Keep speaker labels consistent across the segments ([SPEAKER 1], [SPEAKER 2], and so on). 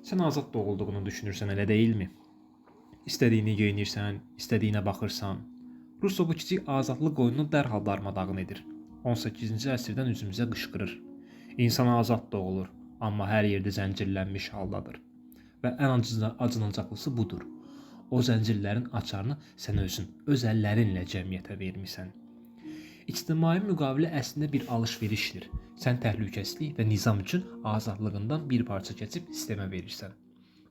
[SPEAKER 1] Sən azad doğulduğunu düşünürsən, elə deyilmi? İstədiyini geyinirsən, istədiyinə baxırsan. Russo bu kiçik azadlıq oyununu dərhal darmadağın edir. 18-ci əsrdən üzümüzə qışqırır. İnsan azad doğulur, amma hər yerdə zəncirlənmiş haldadır. Və ən acınacaqlısı budur. O zəncirlərin açarını sən özün, öz əllərinlə cəmiyyətə vermisən. İctimai müqavilə əslində bir alış-verişdir. Sən təhlükəsizlik və nizam üçün azadlığından bir parça keçib sistemə verirsən.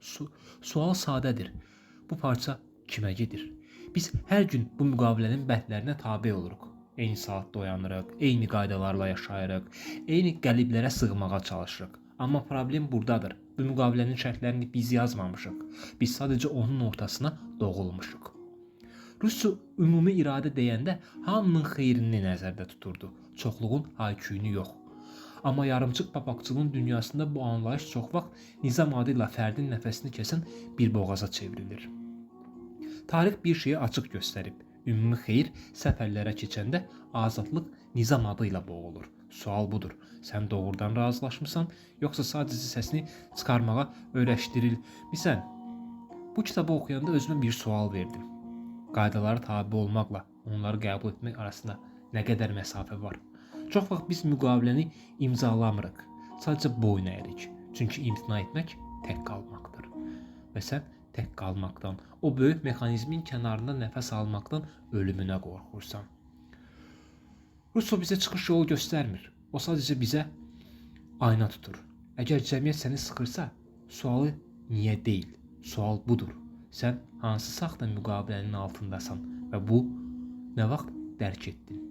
[SPEAKER 1] Sual sadədir. Bu parça kimə gedir? Biz hər gün bu müqavilənin bəndlərinə tabe oluruq. Eyni saatda oyanırıq, eyni qaydalarla yaşayırıq, eyni qəliblərə sığmağa çalışırıq. Amma problem buradadır. Bu müqavilənin şərtlərini biz yazmamışıq. Biz sadəcə onun ortasına doğulmuşuq. Russo ümumi iradə deyəndə hamının xeyrini nəzərdə tuturdu. Çoxluğun hayküyünü yox. Amma yarımçıq papaqçılığın dünyasında bu anlayış çox vaxt nizam adı ilə fərdin nəfəsini kəsən bir boğaza çevrilir. Tarix bir şeyi açıq göstərib. Ümumi xeyir səfərlərə keçəndə azadlıq nizam adı ilə boğulur. Sual budur. Sən doğrudan razılaşmısan, yoxsa sadəcə səsini çıxarmağa öyrəşdirilmisən? Bu kitabı oxuyanda özümə bir sual verdim. Qaydalara tabe olmaqla onları qəbul etmək arasında nə qədər məsafə var? Çox vaxt biz müqaviləni imzalamırıq. Sadəcə boyun əyirik. Çünki imtina etmək tək qalmaqdır. Və sən tək qalmaqdan, o böyük mexanizmin kənarında nəfəs almaqdan ölümünə qorxursan. Russo bizə çıxış yolu göstərmir. O sadəcə bizə ayna tutur. Əgər cəmiyyət səni sıxırsa, sualı niyə deyil? Sual budur. Sən hansı saxta müqavilənin altındasan və bu nə vaxt dərk etdin?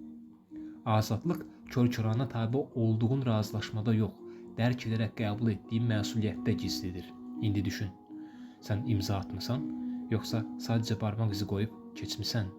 [SPEAKER 1] Azadlıq kör-körana tabe olduğun razılaşmada yox, dərk edərək qəbul etdiyin məsuliyyətdə gizlidir. İndi düşün, sən imza atmısan, yoxsa sadəcə barmaq izi qoyub keçmisən?